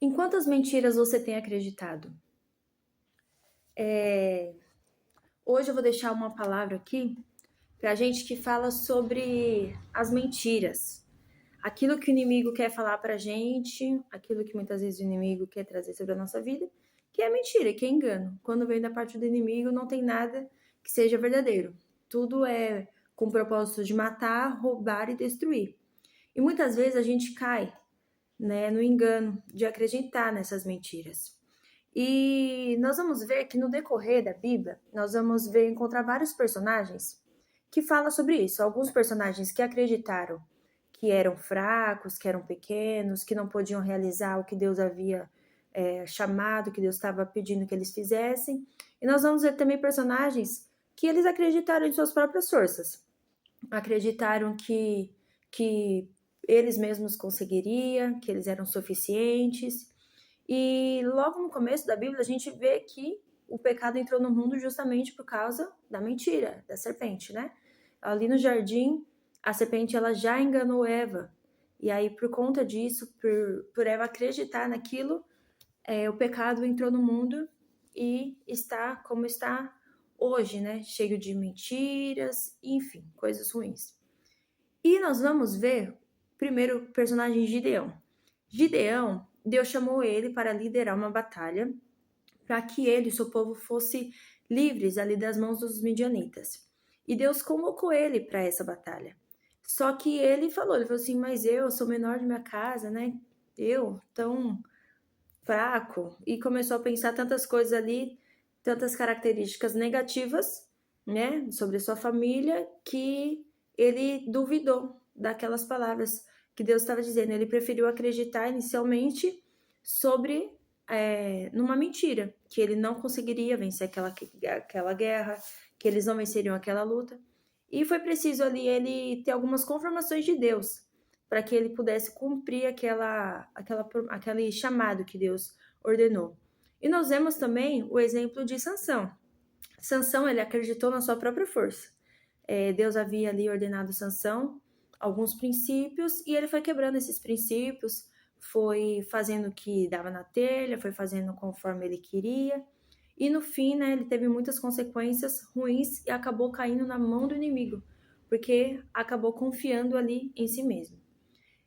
Em quantas mentiras você tem acreditado? Hoje eu vou deixar uma palavra aqui pra gente que fala sobre as mentiras. Aquilo que o inimigo quer falar pra gente, aquilo que muitas vezes o inimigo quer trazer sobre a nossa vida, que é mentira, que é engano. Quando vem da parte do inimigo, não tem nada que seja verdadeiro. Tudo é com o propósito de matar, roubar e destruir. E muitas vezes a gente cai, né, no engano de acreditar nessas mentiras. E nós vamos ver que no decorrer da Bíblia, nós vamos encontrar vários personagens que falam sobre isso. Alguns personagens que acreditaram que eram fracos, que eram pequenos, que não podiam realizar o que Deus havia chamado, que Deus estava pedindo que eles fizessem. E nós vamos ver também personagens que eles acreditaram em suas próprias forças. Acreditaram que eles mesmos conseguiriam, que eles eram suficientes. E logo no começo da Bíblia, a gente vê que o pecado entrou no mundo justamente por causa da mentira, da serpente, né? Ali no jardim, a serpente ela já enganou Eva. E aí, por conta disso, por Eva acreditar naquilo, o pecado entrou no mundo e está como está hoje, né? Cheio de mentiras, enfim, coisas ruins. E nós vamos ver primeiro o personagem Gideão. Gideão, Deus chamou ele para liderar uma batalha para que ele e seu povo fossem livres ali das mãos dos midianitas. E Deus convocou ele para essa batalha. Só que ele falou assim, mas eu sou menor de minha casa, né? Eu, tão fraco. E começou a pensar tantas coisas ali, tantas características negativas, né? Sobre a sua família, que ele duvidou daquelas palavras que Deus estava dizendo. Ele preferiu acreditar inicialmente sobre numa mentira, que ele não conseguiria vencer aquela guerra, que eles não venceriam aquela luta. E foi preciso ali ele ter algumas confirmações de Deus para que ele pudesse cumprir aquele chamado que Deus ordenou. E nós vemos também o exemplo de Sansão. Sansão, ele acreditou na sua própria força. Deus havia ali ordenado Sansão alguns princípios e ele foi quebrando esses princípios, foi fazendo o que dava na telha, foi fazendo conforme ele queria. E no fim, né, ele teve muitas consequências ruins e acabou caindo na mão do inimigo, porque acabou confiando ali em si mesmo.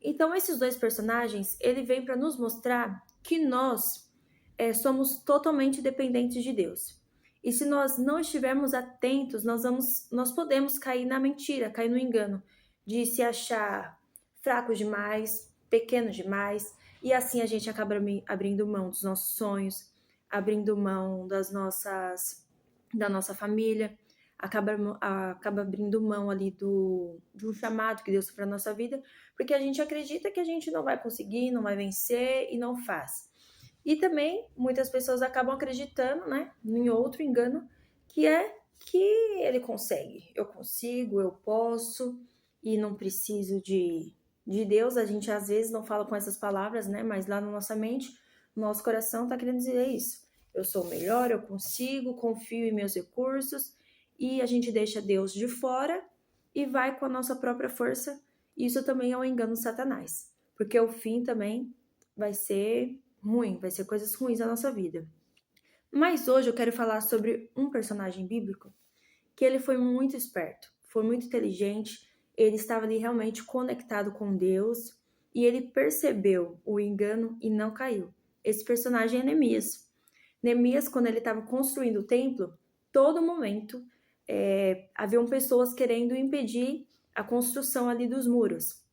Então, esses dois personagens, ele vem para nos mostrar que nós somos totalmente dependentes de Deus. E se nós não estivermos atentos, nós podemos cair na mentira, cair no engano, de se achar fraco demais, pequeno demais, e assim a gente acaba abrindo mão dos nossos sonhos, abrindo mão da nossa família, acaba abrindo mão ali do chamado que Deus tem para nossa vida, porque a gente acredita que a gente não vai conseguir, não vai vencer e não faz. E também muitas pessoas acabam acreditando, né, em outro engano, que é que ele consegue. Eu consigo, eu posso e não preciso de Deus. A gente às vezes não fala com essas palavras, né, mas lá na nossa mente, no nosso coração tá querendo dizer isso. Eu sou melhor, eu consigo, confio em meus recursos e a gente deixa Deus de fora e vai com a nossa própria força. Isso também é um engano de Satanás, porque o fim também vai ser ruim, vai ser coisas ruins na nossa vida. Mas hoje eu quero falar sobre um personagem bíblico que ele foi muito esperto, foi muito inteligente, ele estava ali realmente conectado com Deus e ele percebeu o engano e não caiu. Esse personagem é Neemias. Neemias, quando ele estava construindo o templo, todo momento haviam pessoas querendo impedir a construção ali dos muros.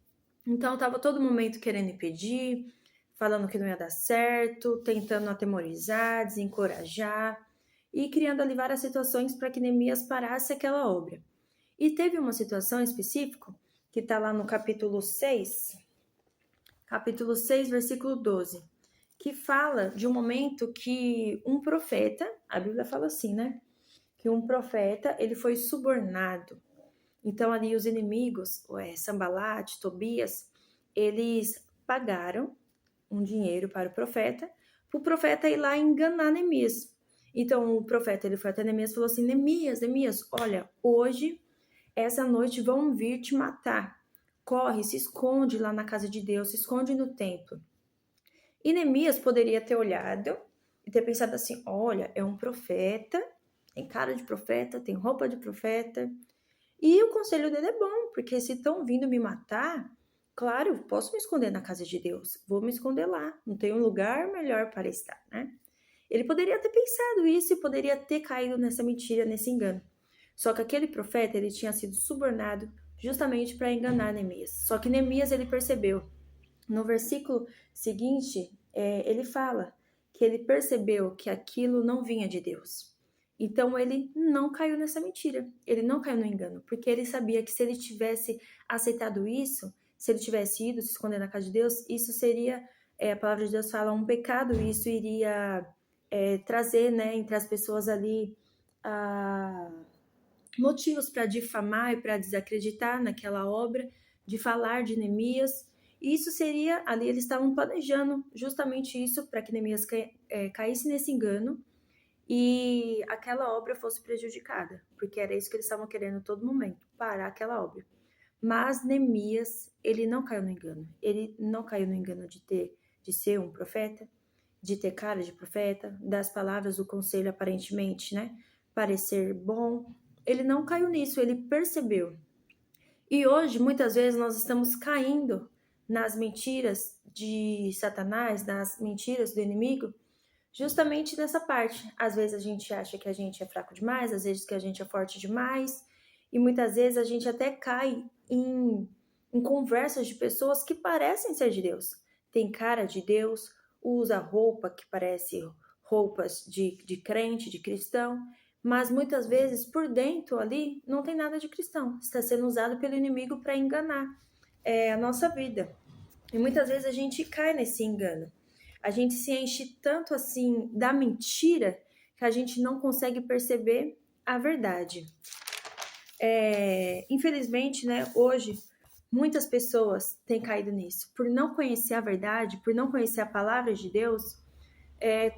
Então, estava todo momento querendo impedir, falando que não ia dar certo, tentando atemorizar, desencorajar e criando ali várias situações para que Neemias parasse aquela obra. E teve uma situação específica, que está lá no capítulo 6, versículo 12, que fala de um momento que um profeta, a Bíblia fala assim, né? Que um profeta, ele foi subornado. Então ali os inimigos, Sanbalate, Tobias, eles pagaram um dinheiro para o profeta ir lá enganar Neemias. Então o profeta ele foi até Neemias e falou assim: Neemias, olha, hoje, essa noite vão vir te matar. Corre, se esconde lá na casa de Deus, se esconde no templo. E Neemias poderia ter olhado e ter pensado assim, olha, é um profeta, tem cara de profeta, tem roupa de profeta, e o conselho dele é bom, porque se estão vindo me matar, claro, posso me esconder na casa de Deus, vou me esconder lá, não tem um lugar melhor para estar, né? Ele poderia ter pensado isso e poderia ter caído nessa mentira, nesse engano. Só que aquele profeta, ele tinha sido subornado justamente para enganar Neemias. Só que Neemias, ele percebeu. No versículo seguinte, ele fala que ele percebeu que aquilo não vinha de Deus. Então ele não caiu nessa mentira, ele não caiu no engano, porque ele sabia que se ele tivesse aceitado isso, se ele tivesse ido se esconder na casa de Deus, isso seria, a palavra de Deus fala, um pecado, isso iria trazer, né, entre as pessoas ali motivos para difamar e para desacreditar naquela obra, de falar de Neemias. E isso seria, ali eles estavam planejando justamente isso para que Neemias caísse nesse engano e aquela obra fosse prejudicada, porque era isso que eles estavam querendo a todo momento, parar aquela obra. Mas Neemias, ele não caiu no engano. Ele não caiu no engano de ser um profeta, de ter cara de profeta, das palavras do conselho aparentemente, né, parecer bom. Ele não caiu nisso, ele percebeu. E hoje, muitas vezes, nós estamos caindo nas mentiras de Satanás, nas mentiras do inimigo, justamente nessa parte. Às vezes a gente acha que a gente é fraco demais, às vezes que a gente é forte demais, e muitas vezes a gente até cai em conversas de pessoas que parecem ser de Deus. Tem cara de Deus, usa roupa que parece roupas de crente, de cristão, mas muitas vezes por dentro ali não tem nada de cristão. Está sendo usado pelo inimigo para enganar a nossa vida. E muitas vezes a gente cai nesse engano. A gente se enche tanto assim da mentira que a gente não consegue perceber a verdade. Infelizmente, né, hoje muitas pessoas têm caído nisso. Por não conhecer a verdade, por não conhecer a palavra de Deus,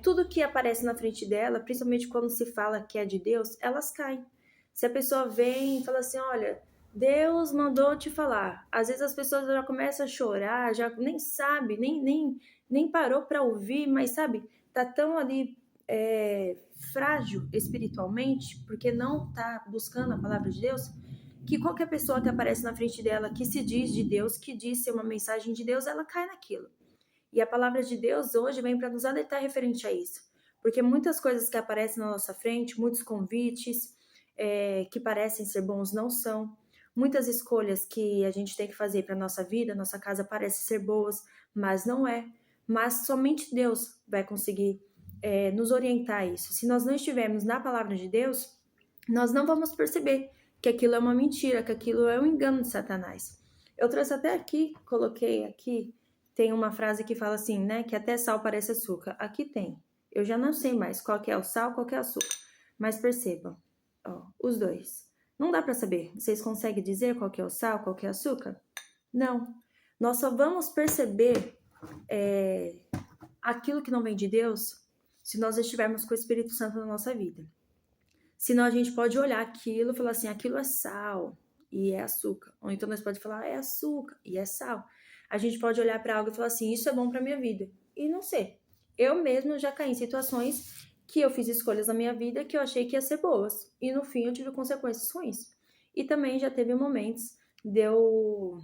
tudo que aparece na frente dela, principalmente quando se fala que é de Deus, elas caem. Se a pessoa vem e fala assim, olha, Deus mandou te falar. Às vezes as pessoas já começam a chorar, já nem sabe, nem parou para ouvir, mas sabe, tá tão ali frágil espiritualmente, porque não tá buscando a palavra de Deus, que qualquer pessoa que aparece na frente dela, que se diz de Deus, que diz ser uma mensagem de Deus, ela cai naquilo. E a palavra de Deus hoje vem para nos alertar referente a isso. Porque muitas coisas que aparecem na nossa frente, muitos convites que parecem ser bons não são. Muitas escolhas que a gente tem que fazer para a nossa vida, nossa casa parece ser boas, mas não é. Mas somente Deus vai conseguir nos orientar a isso. Se nós não estivermos na palavra de Deus, nós não vamos perceber que aquilo é uma mentira, que aquilo é um engano de Satanás. Eu trouxe até aqui, coloquei aqui, tem uma frase que fala assim, né, que até sal parece açúcar. Aqui tem. Eu já não sei mais qual que é o sal, qual que é o açúcar. Mas percebam, ó, os dois. Não dá para saber. Vocês conseguem dizer qual que é o sal, qual que é o açúcar? Não. Nós só vamos perceber aquilo que não vem de Deus se nós estivermos com o Espírito Santo na nossa vida. Senão a gente pode olhar aquilo e falar assim, aquilo é sal e é açúcar. Ou então nós pode falar, é açúcar e é sal. A gente pode olhar para algo e falar assim, isso é bom para minha vida. E não ser. Eu mesmo já caí em situações que eu fiz escolhas na minha vida que eu achei que ia ser boas. E no fim eu tive consequências ruins. E também já teve momentos de eu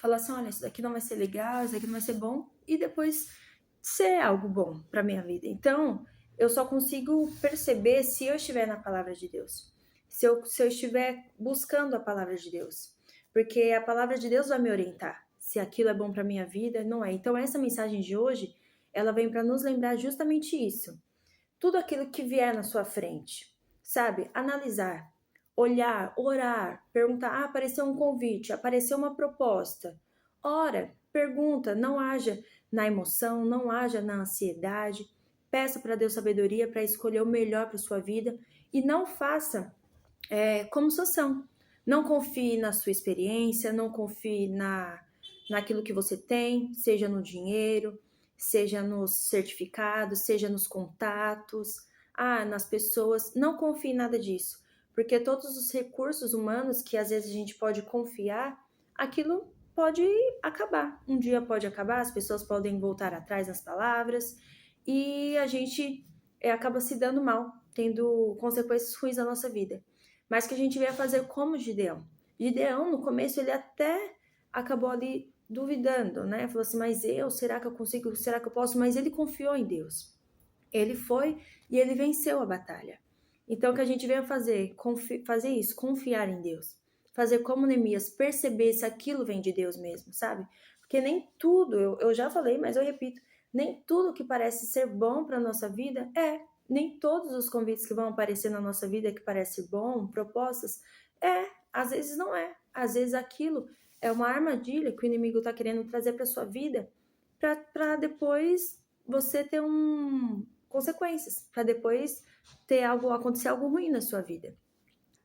falar assim, olha, isso daqui não vai ser legal, isso daqui não vai ser bom. E depois ser algo bom para minha vida. Então, eu só consigo perceber se eu estiver na palavra de Deus. Se eu estiver buscando a palavra de Deus. Porque a palavra de Deus vai me orientar. Se aquilo é bom para minha vida, não é. Então, essa mensagem de hoje, ela vem para nos lembrar justamente isso. Tudo aquilo que vier na sua frente, sabe? Analisar, olhar, orar, perguntar, apareceu um convite, apareceu uma proposta. Ora, pergunta, não haja na emoção, não haja na ansiedade. Peça para Deus sabedoria para escolher o melhor para sua vida e não faça como Sansão. Não confie na sua experiência, não confie naquilo que você tem, seja no dinheiro, seja nos certificados, seja nos contatos, nas pessoas. Não confie em nada disso, porque todos os recursos humanos que às vezes a gente pode confiar, aquilo pode acabar. Um dia pode acabar, as pessoas podem voltar atrás nas palavras e a gente acaba se dando mal, tendo consequências ruins na nossa vida. Mas que a gente venha fazer como Gideão. Gideão, no começo, ele até acabou ali duvidando, né? Falou assim, mas será que eu consigo? Será que eu posso? Mas ele confiou em Deus. Ele foi e ele venceu a batalha. Então, que a gente venha fazer isso, confiar em Deus. Fazer como Neemias, perceber se aquilo vem de Deus mesmo, sabe? Porque nem tudo, eu já falei, mas eu repito, nem tudo que parece ser bom para a nossa vida é. Nem todos os convites que vão aparecer na nossa vida que parece bom, propostas, às vezes não é. Às vezes aquilo é uma armadilha que o inimigo está querendo trazer para sua vida para depois você ter consequências, para depois acontecer algo ruim na sua vida.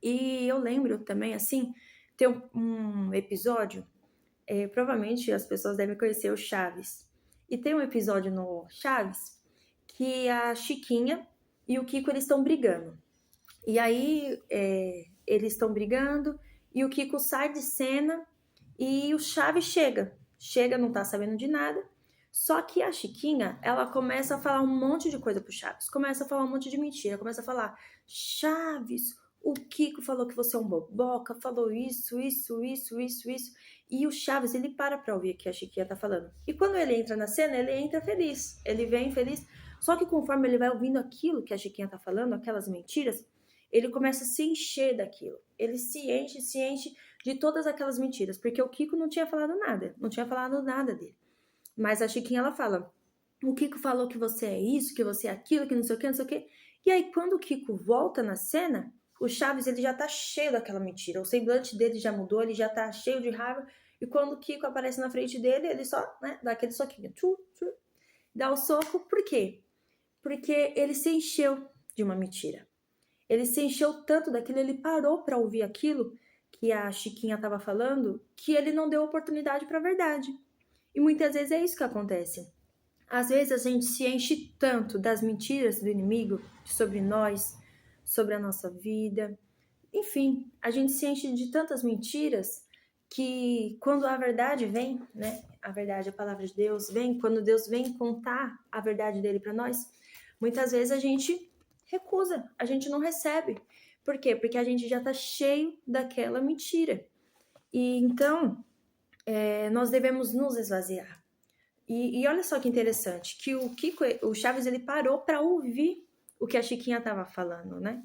E eu lembro também, assim, tem um episódio, provavelmente as pessoas devem conhecer o Chaves. E tem um episódio no Chaves que a Chiquinha e o Kiko, eles estão brigando. E aí, eles estão brigando e o Kiko sai de cena e o Chaves chega. Chega, não tá sabendo de nada. Só que a Chiquinha, ela começa a falar um monte de coisa pro Chaves. Começa a falar um monte de mentira. Começa a falar, Chaves, o Kiko falou que você é um boboca, falou isso. E o Chaves, ele para pra ouvir o que a Chiquinha tá falando. E quando ele entra na cena, ele entra feliz. Ele vem feliz. Só que conforme ele vai ouvindo aquilo que a Chiquinha tá falando, aquelas mentiras, ele começa a se encher daquilo. Ele se enche de todas aquelas mentiras. Porque o Kiko não tinha falado nada. Não tinha falado nada dele. Mas a Chiquinha, ela fala, o Kiko falou que você é isso, que você é aquilo, que não sei o que, não sei o que. E aí, quando o Kiko volta na cena, o Chaves, ele já tá cheio daquela mentira. O semblante dele já mudou, ele já tá cheio de raiva. E quando o Kiko aparece na frente dele, ele só, dá aquele soquinho. Dá o soco, por quê? Porque ele se encheu de uma mentira. Ele se encheu tanto daquilo, ele parou para ouvir aquilo que a Chiquinha estava falando, que ele não deu oportunidade para a verdade. E muitas vezes é isso que acontece. Às vezes a gente se enche tanto das mentiras do inimigo sobre nós, sobre a nossa vida. Enfim, a gente se enche de tantas mentiras que quando a verdade vem, né? A verdade, a palavra de Deus vem, quando Deus vem contar a verdade dele para nós, muitas vezes a gente recusa, a gente não recebe. Por quê? Porque a gente já está cheio daquela mentira. E então, nós devemos nos esvaziar. E olha só que interessante, que o Kiko, o Chaves, ele parou para ouvir o que a Chiquinha estava falando, né?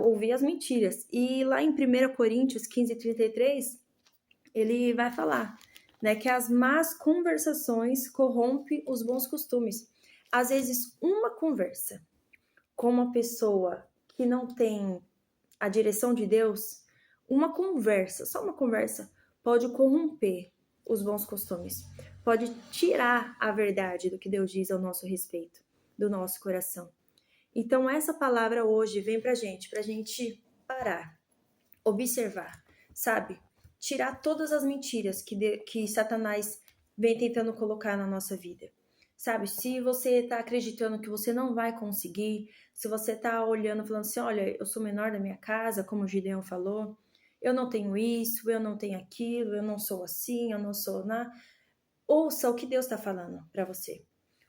Ouvir as mentiras. E lá em 1 Coríntios 15:33, ele vai falar, né, que as más conversações corrompem os bons costumes. Às vezes, uma conversa com uma pessoa que não tem a direção de Deus, uma conversa, só uma conversa, pode corromper os bons costumes, pode tirar a verdade do que Deus diz ao nosso respeito, do nosso coração. Então essa palavra hoje vem pra gente parar, observar, sabe? Tirar todas as mentiras que Satanás vem tentando colocar na nossa vida. Sabe, se você tá acreditando que você não vai conseguir, se você tá olhando, falando assim, olha, eu sou menor da minha casa, como o Gideão falou, eu não tenho isso, eu não tenho aquilo, eu não sou assim, eu não sou nada. Ouça o que Deus está falando para você.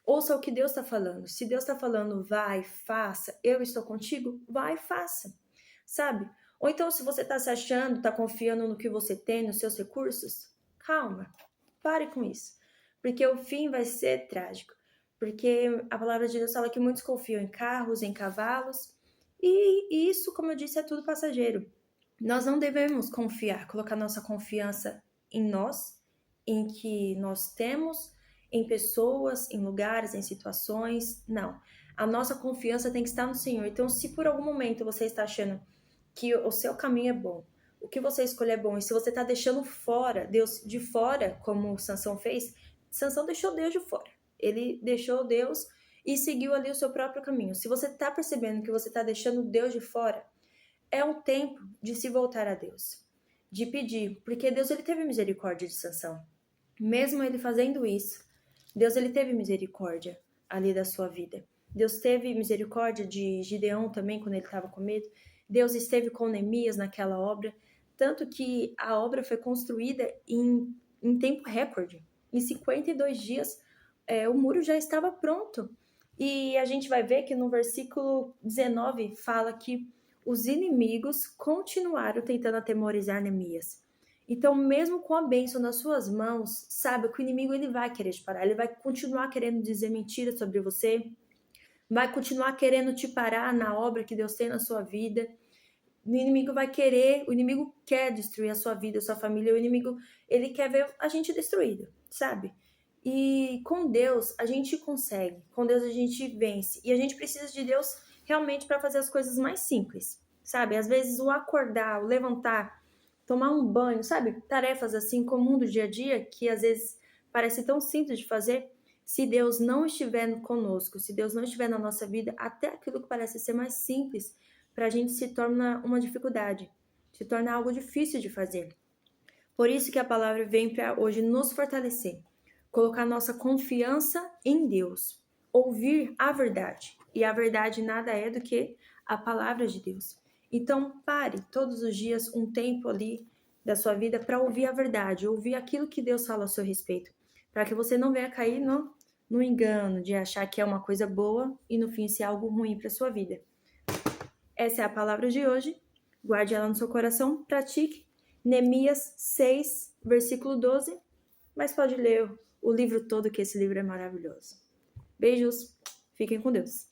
Ouça o que Deus está falando. Se Deus está falando, vai, faça, eu estou contigo, vai, faça. Sabe? Ou então, se você está se achando, está confiando no que você tem, nos seus recursos, calma, pare com isso. Porque o fim vai ser trágico. Porque a palavra de Deus fala que muitos confiam em carros, em cavalos, e isso, como eu disse, é tudo passageiro. Nós não devemos confiar, colocar nossa confiança em nós, em que nós temos, em pessoas, em lugares, em situações. Não. A nossa confiança tem que estar no Senhor. Então, se por algum momento você está achando que o seu caminho é bom, o que você escolher é bom, e se você está deixando fora, Deus de fora, como Sansão fez, Sansão deixou Deus de fora. Ele deixou Deus e seguiu ali o seu próprio caminho. Se você está percebendo que você está deixando Deus de fora, é um tempo de se voltar a Deus, de pedir, porque Deus, ele teve misericórdia de Sansão. Mesmo ele fazendo isso, Deus, ele teve misericórdia ali da sua vida. Deus teve misericórdia de Gideão também, quando ele estava com medo. Deus esteve com Neemias naquela obra, tanto que a obra foi construída em em tempo recorde. Em 52 dias, o muro já estava pronto. E a gente vai ver que no versículo 19 fala que os inimigos continuaram tentando atemorizar Neemias. Então, mesmo com a bênção nas suas mãos, sabe que o inimigo ele vai querer te parar, ele vai continuar querendo dizer mentiras sobre você, vai continuar querendo te parar na obra que Deus tem na sua vida. O inimigo quer destruir a sua vida, a sua família. O inimigo, ele quer ver a gente destruído, sabe? E com Deus a gente consegue, com Deus a gente vence. E a gente precisa de Deus realmente para fazer as coisas mais simples, sabe? Às vezes o acordar, o levantar, tomar um banho, sabe? Tarefas assim comum do dia a dia que às vezes parece tão simples de fazer. Se Deus não estiver conosco, se Deus não estiver na nossa vida, até aquilo que parece ser mais simples para a gente se torna uma dificuldade, se torna algo difícil de fazer. Por isso que a palavra vem para hoje nos fortalecer, colocar nossa confiança em Deus, ouvir a verdade. E a verdade nada é do que a palavra de Deus. Então, pare todos os dias um tempo ali da sua vida para ouvir a verdade, ouvir aquilo que Deus fala a seu respeito, para que você não venha cair no engano de achar que é uma coisa boa e no fim ser algo ruim para sua vida. Essa é a palavra de hoje. Guarde ela no seu coração, pratique. Neemias 6, versículo 12. Mas pode ler o livro todo, que esse livro é maravilhoso. Beijos, fiquem com Deus.